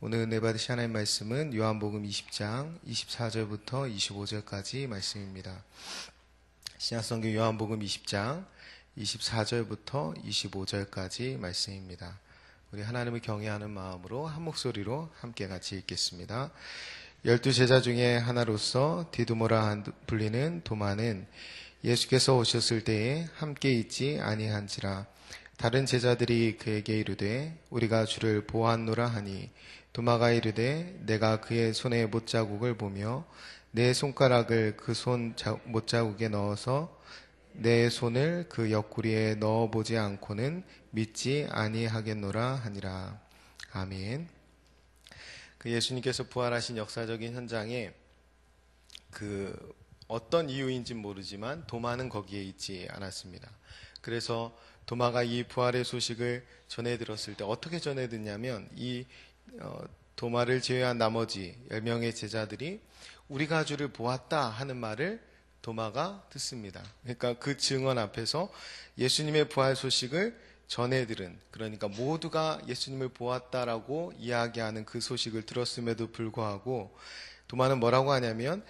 오늘 은혜 받으실 하나님 말씀은 요한복음 20장 24절부터 25절까지 말씀입니다. 신약성경 요한복음 20장 24절부터 25절까지 말씀입니다. 우리 하나님을 경외하는 마음으로 한 목소리로 함께 같이 읽겠습니다. 12제자 중에 하나로서 디두모라 불리는 도마는 예수께서 오셨을 때에 함께 있지 아니한지라. 다른 제자들이 그에게 이르되 우리가 주를 보았노라 하니 도마가 이르되 내가 그의 손에 못자국을 보며 내 손가락을 그 손 못자국에 넣어서 내 손을 그 옆구리에 넣어보지 않고는 믿지 아니하겠노라 하니라. 아멘. 그 예수님께서 부활하신 역사적인 현장에 그 어떤 이유인지 모르지만 도마는 거기에 있지 않았습니다. 그래서 도마가 이 부활의 소식을 전해 들었을 때 어떻게 전해 듣냐면 이 도마를 제외한 나머지 10명의 제자들이 우리가 주를 보았다 하는 말을 도마가 듣습니다. 그러니까 그 증언 앞에서 예수님의 부활 소식을 전해 들은, 그러니까 모두가 예수님을 보았다라고 이야기하는 그 소식을 들었음에도 불구하고 도마는 뭐라고 하냐면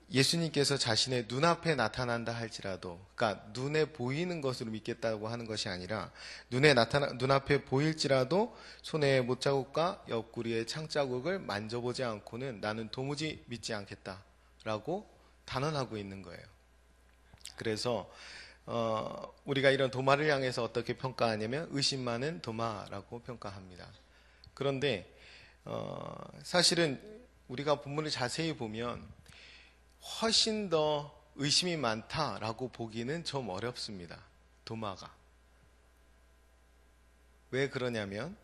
예수님께서 자신의 눈앞에 나타난다 할지라도, 그러니까 눈에 보이는 것으로 믿겠다고 하는 것이 아니라 눈앞에 보일지라도 손에 못자국과 옆구리의 창자국을 만져보지 않고는 나는 도무지 믿지 않겠다라고 단언하고 있는 거예요. 그래서 우리가 이런 도마를 향해서 어떻게 평가하냐면 의심 많은 도마라고 평가합니다. 그런데 사실은 우리가 본문을 자세히 보면 훨씬 더 의심이 많다라고 보기는 좀 어렵습니다. 도마가. 왜 그러냐면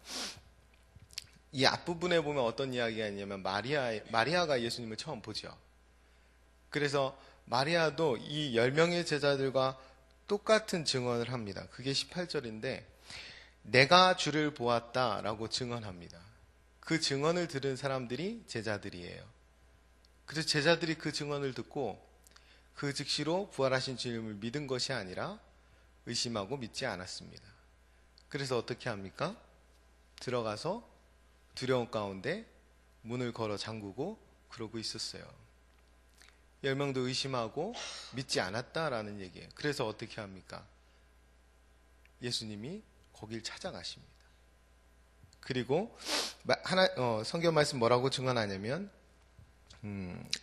이 앞부분에 보면 어떤 이야기가 있냐면 마리아가 예수님을 처음 보죠. 그래서 마리아도 이 10명의 제자들과 똑같은 증언을 합니다. 그게 18절인데 내가 주를 보았다라고 증언합니다. 그 증언을 들은 사람들이 제자들이에요. 그래서 제자들이 그 증언을 듣고 그 즉시로 부활하신 주님을 믿은 것이 아니라 의심하고 믿지 않았습니다. 그래서 어떻게 합니까? 들어가서 두려움 가운데 문을 걸어 잠그고 그러고 있었어요. 10명도 의심하고 믿지 않았다라는 얘기예요. 그래서 어떻게 합니까? 예수님이 거길 찾아가십니다. 그리고 성경 말씀 뭐라고 증언하냐면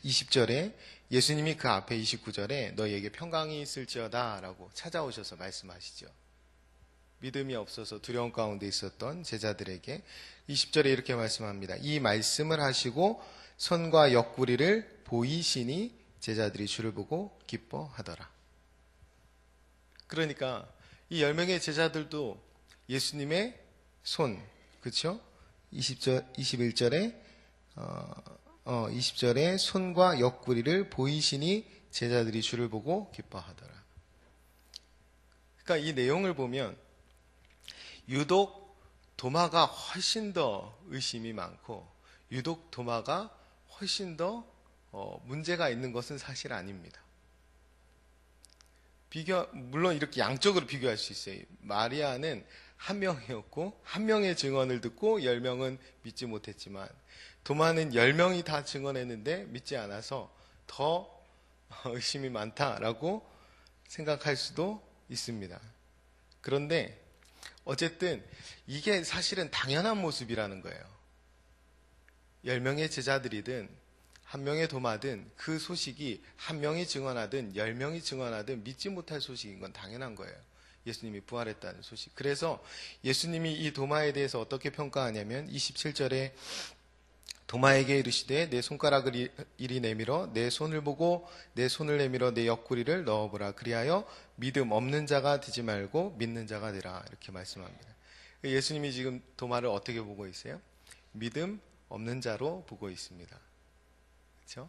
20절에 예수님이 그 앞에 29절에 너희에게 평강이 있을지어다 라고 찾아오셔서 말씀하시죠. 믿음이 없어서 두려움 가운데 있었던 제자들에게 20절에 이렇게 말씀합니다. 이 말씀을 하시고 손과 옆구리를 보이시니 제자들이 주를 보고 기뻐하더라. 그러니까 이 10명의 제자들도 예수님의 손, 그렇죠? 21절에 20절에 손과 옆구리를 보이시니 제자들이 주를 보고 기뻐하더라. 그러니까 이 내용을 보면 유독 도마가 훨씬 더 의심이 많고 유독 도마가 훨씬 더 문제가 있는 것은 사실 아닙니다. 물론 이렇게 양쪽으로 비교할 수 있어요. 마리아는 한 명이었고 한 명의 증언을 듣고 10명은 믿지 못했지만 도마는 10명이 다 증언했는데 믿지 않아서 더 의심이 많다라고 생각할 수도 있습니다. 그런데 어쨌든 이게 사실은 당연한 모습이라는 거예요. 10명의 제자들이든 한 명의 도마든 그 소식이 한 명이 증언하든 10명이 증언하든 믿지 못할 소식인 건 당연한 거예요. 예수님이 부활했다는 소식. 그래서 예수님이 이 도마에 대해서 어떻게 평가하냐면 27절에 도마에게 이르시되 내 손가락을 이리 내밀어 내 손을 보고 내 손을 내밀어 내 옆구리를 넣어보라. 그리하여 믿음 없는 자가 되지 말고 믿는 자가 되라. 이렇게 말씀합니다. 예수님이 지금 도마를 어떻게 보고 있어요? 믿음 없는 자로 보고 있습니다. 그렇죠?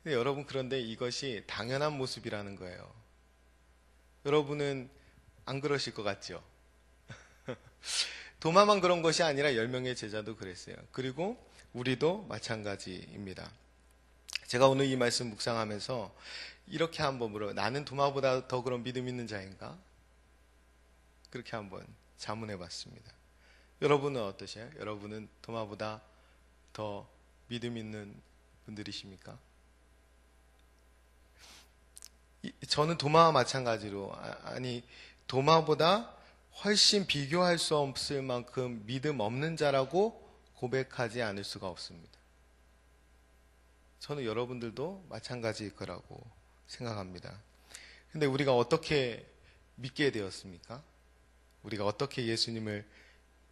근데 여러분, 그런데 이것이 당연한 모습이라는 거예요. 여러분은 안 그러실 것 같죠? 도마만 그런 것이 아니라 10명의 제자도 그랬어요. 그리고 우리도 마찬가지입니다. 제가 오늘 이 말씀 묵상하면서 이렇게 한번 나는 도마보다 더 그런 믿음 있는 자인가? 그렇게 한번 자문해 봤습니다. 여러분은 어떠세요? 여러분은 도마보다 더 믿음 있는 분들이십니까? 저는 도마와 마찬가지로 아니 도마보다 훨씬 비교할 수 없을 만큼 믿음 없는 자라고 고백하지 않을 수가 없습니다. 저는 여러분들도 마찬가지일 거라고 생각합니다. 근데 우리가 어떻게 믿게 되었습니까? 우리가 어떻게 예수님을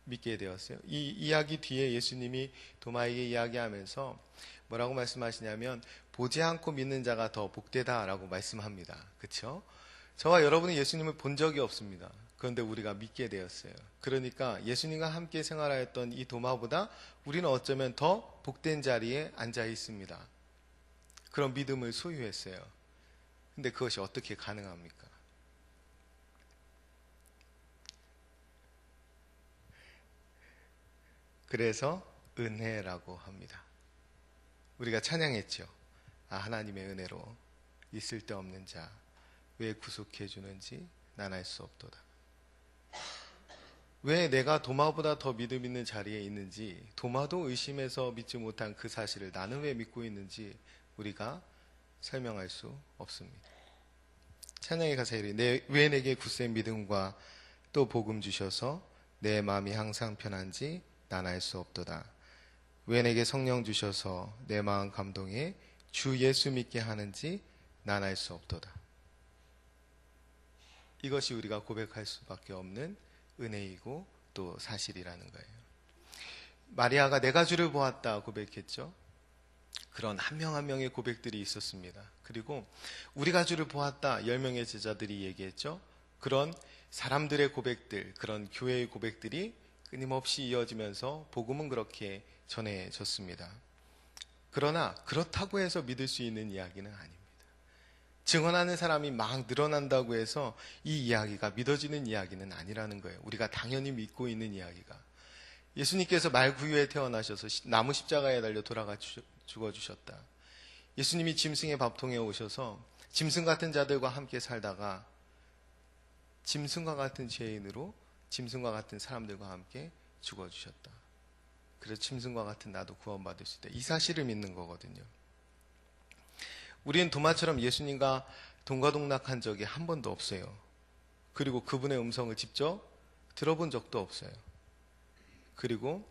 믿게 되었어요? 이 이야기 뒤에 예수님이 도마에게 이야기하면서 뭐라고 말씀하시냐면 보지 않고 믿는 자가 더 복되다라고 말씀합니다. 그렇죠? 저와 여러분은 예수님을 본 적이 없습니다. 그런데 우리가 믿게 되었어요. 그러니까 예수님과 함께 생활하였던 이 도마보다 우리는 어쩌면 더 복된 자리에 앉아 있습니다. 그런 믿음을 소유했어요. 근데 그것이 어떻게 가능합니까? 그래서 은혜라고 합니다. 우리가 찬양했죠. 하나님의 은혜로 이 쓸데없는 자 왜 구속해 주는지 난 알 수 없도다. 왜 내가 도마보다 더 믿음 있는 자리에 있는지, 도마도 의심해서 믿지 못한 그 사실을 나는 왜 믿고 있는지 우리가 설명할 수 없습니다. 찬양의 가사에 왜 내게 굳센 믿음과 또 복음 주셔서 내 마음이 항상 편한지 난 알 수 없도다. 왜 내게 성령 주셔서 내 마음 감동에 주 예수 믿게 하는지 난 알 수 없도다. 이것이 우리가 고백할 수밖에 없는 은혜이고 또 사실이라는 거예요. 마리아가 내가 주를 보았다 고백했죠. 그런 한 명 한 명의 고백들이 있었습니다. 그리고 우리가 주를 보았다 10명의 제자들이 얘기했죠. 그런 사람들의 고백들, 그런 교회의 고백들이 끊임없이 이어지면서 복음은 그렇게 전해졌습니다. 그러나 그렇다고 해서 믿을 수 있는 이야기는 아닙니다. 증언하는 사람이 막 늘어난다고 해서 이 이야기가 믿어지는 이야기는 아니라는 거예요. 우리가 당연히 믿고 있는 이야기가. 예수님께서 말구유에 태어나셔서 나무 십자가에 달려 돌아가 죽어주셨다. 예수님이 짐승의 밥통에 오셔서 짐승 같은 자들과 함께 살다가 짐승과 같은 죄인으로 짐승과 같은 사람들과 함께 죽어주셨다. 그래서 짐승과 같은 나도 구원받을 수 있다. 이 사실을 믿는 거거든요. 우리는 도마처럼 예수님과 동가동락한 적이 한 번도 없어요. 그리고 그분의 음성을 직접 들어본 적도 없어요. 그리고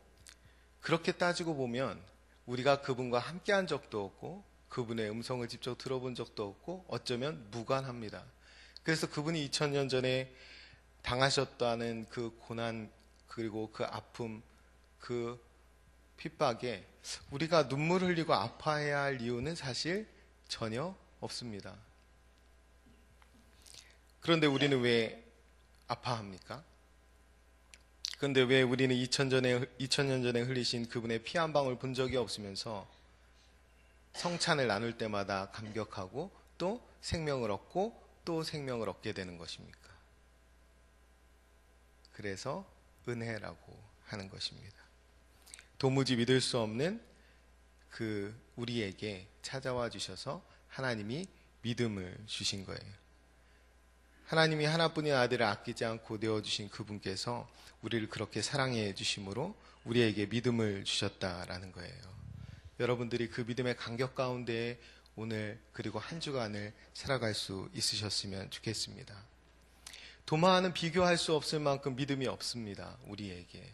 그렇게 따지고 보면 우리가 그분과 함께한 적도 없고 그분의 음성을 직접 들어본 적도 없고 어쩌면 무관합니다. 그래서 그분이 2000년 전에 당하셨다는 그 고난 그리고 그 아픔 그 핍박에 우리가 눈물 흘리고 아파해야 할 이유는 사실 전혀 없습니다. 그런데 우리는 왜 아파합니까? 그런데 왜 우리는 2000년 전에 흘리신 그분의 피 한 방울 본 적이 없으면서 성찬을 나눌 때마다 감격하고 또 생명을 얻고 또 생명을 얻게 되는 것입니까? 그래서 은혜라고 하는 것입니다. 도무지 믿을 수 없는 그 우리에게 찾아와 주셔서 하나님이 믿음을 주신 거예요. 하나님이 하나뿐인 아들을 아끼지 않고 내어주신 그분께서 우리를 그렇게 사랑해 주심으로 우리에게 믿음을 주셨다라는 거예요. 여러분들이 그 믿음의 간격 가운데 오늘 그리고 한 주간을 살아갈 수 있으셨으면 좋겠습니다. 도마와는 비교할 수 없을 만큼 믿음이 없습니다. 우리에게.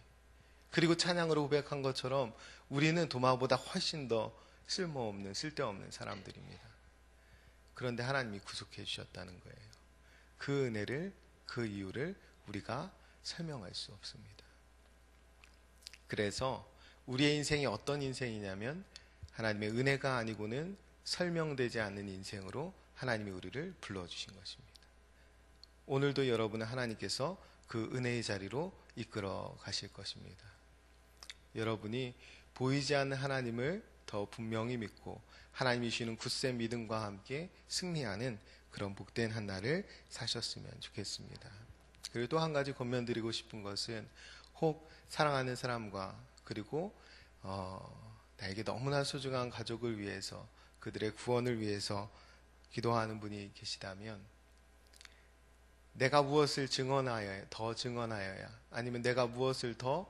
그리고 찬양으로 고백한 것처럼 우리는 도마보다 훨씬 더 쓸모없는 쓸데없는 사람들입니다. 그런데 하나님이 구속해 주셨다는 거예요. 그 은혜를 그 이유를 우리가 설명할 수 없습니다. 그래서 우리의 인생이 어떤 인생이냐면 하나님의 은혜가 아니고는 설명되지 않는 인생으로 하나님이 우리를 불러주신 것입니다. 오늘도 여러분은 하나님께서 그 은혜의 자리로 이끌어 가실 것입니다. 여러분이 보이지 않는 하나님을 더 분명히 믿고 하나님이 주시는 굳센 믿음과 함께 승리하는 그런 복된 한 날을 사셨으면 좋겠습니다. 그리고 또 한 가지 권면드리고 싶은 것은 혹 사랑하는 사람과 그리고 나에게 너무나 소중한 가족을 위해서 그들의 구원을 위해서 기도하는 분이 계시다면 내가 무엇을 더 증언하여야 아니면 내가 무엇을 더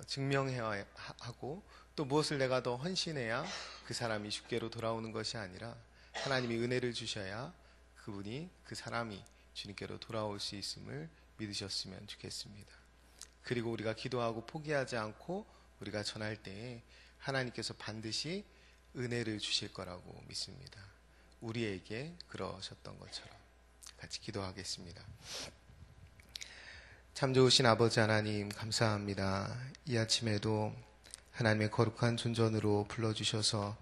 증명해야 하고, 또 무엇을 내가 더 헌신해야 그 사람이 주께로 돌아오는 것이 아니라 하나님이 은혜를 주셔야 그 사람이 주님께로 돌아올 수 있음을 믿으셨으면 좋겠습니다. 그리고 우리가 기도하고 포기하지 않고 우리가 전할 때에 하나님께서 반드시 은혜를 주실 거라고 믿습니다. 우리에게 그러셨던 것처럼. 같이 기도하겠습니다. 참 좋으신 아버지 하나님, 감사합니다. 이 아침에도 하나님의 거룩한 존전으로 불러주셔서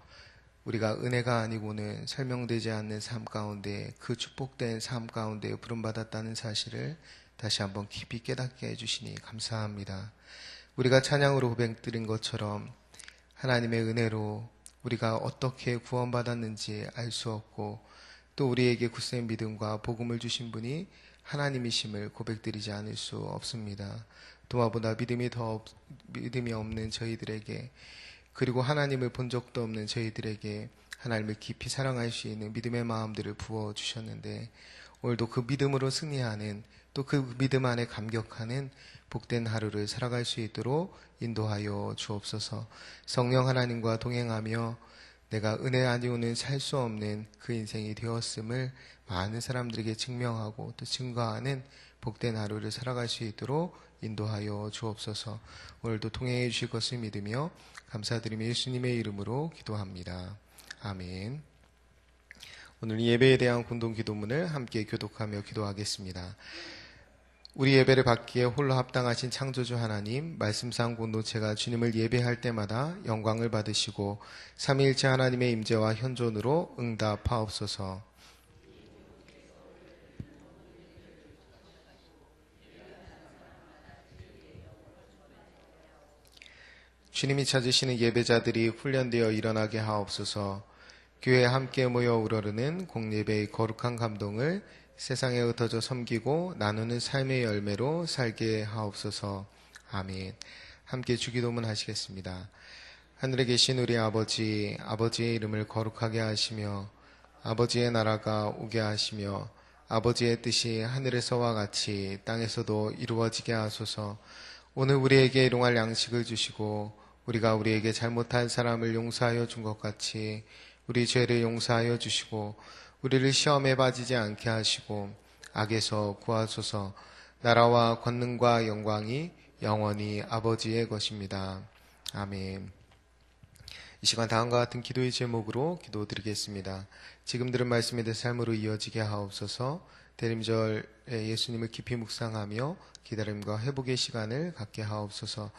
우리가 은혜가 아니고는 설명되지 않는 삶 가운데, 그 축복된 삶 가운데 부름받았다는 사실을 다시 한번 깊이 깨닫게 해주시니 감사합니다. 우리가 찬양으로 고백드린 것처럼 하나님의 은혜로 우리가 어떻게 구원받았는지 알 수 없고, 또 우리에게 굳센 믿음과 복음을 주신 분이 하나님이심을 고백드리지 않을 수 없습니다. 또하보다 믿음이 없는 저희들에게, 그리고 하나님을 본 적도 없는 저희들에게 하나님을 깊이 사랑할 수 있는 믿음의 마음들을 부어주셨는데, 오늘도 그 믿음으로 승리하는, 또 그 믿음 안에 감격하는 복된 하루를 살아갈 수 있도록 인도하여 주옵소서. 성령 하나님과 동행하며 내가 은혜 아니오는 살 수 없는 그 인생이 되었음을 많은 사람들에게 증명하고 또 증거하는 복된 하루를 살아갈 수 있도록 인도하여 주옵소서. 오늘도 동행해 주실 것을 믿으며 감사드리며 예수님의 이름으로 기도합니다. 아멘. 오늘 예배에 대한 공동 기도문을 함께 교독하며 기도하겠습니다. 우리 예배를 받기에 홀로 합당하신 창조주 하나님, 말씀상 공동체가 주님을 예배할 때마다 영광을 받으시고 삼위일체 하나님의 임재와 현존으로 응답하옵소서. 주님이 찾으시는 예배자들이 훈련되어 일어나게 하옵소서. 교회에 함께 모여 우러르는 공예배의 거룩한 감동을 세상에 흩어져 섬기고 나누는 삶의 열매로 살게 하옵소서. 아멘. 함께 주기도문 하시겠습니다. 하늘에 계신 우리 아버지, 아버지의 이름을 거룩하게 하시며 아버지의 나라가 오게 하시며 아버지의 뜻이 하늘에서와 같이 땅에서도 이루어지게 하소서. 오늘 우리에게 일용할 양식을 주시고 우리가 우리에게 잘못한 사람을 용서하여 준 것 같이 우리 죄를 용서하여 주시고 우리를 시험에 빠지지 않게 하시고 악에서 구하소서. 나라와 권능과 영광이 영원히 아버지의 것입니다. 아멘. 이 시간 다음과 같은 기도의 제목으로 기도드리겠습니다. 지금 들은 말씀이 내 삶으로 이어지게 하옵소서. 대림절에 예수님을 깊이 묵상하며 기다림과 회복의 시간을 갖게 하옵소서.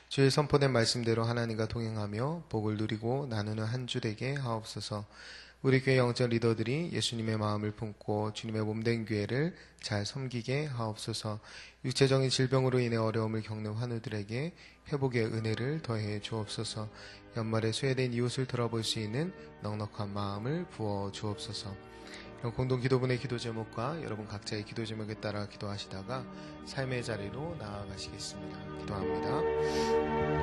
주의 선포된 말씀대로 하나님과 동행하며 복을 누리고 나누는 한 주 되게 하옵소서. 우리 교회 영적 리더들이 예수님의 마음을 품고 주님의 몸된 교회를 잘 섬기게 하옵소서. 육체적인 질병으로 인해 어려움을 겪는 환우들에게 회복의 은혜를 더해 주옵소서. 연말에 소외된 이웃을 돌아볼 수 있는 넉넉한 마음을 부어 주옵소서. 이런 공동 기도분의 기도 제목과 여러분 각자의 기도 제목에 따라 기도하시다가 삶의 자리로 나아가시겠습니다. 기도합니다.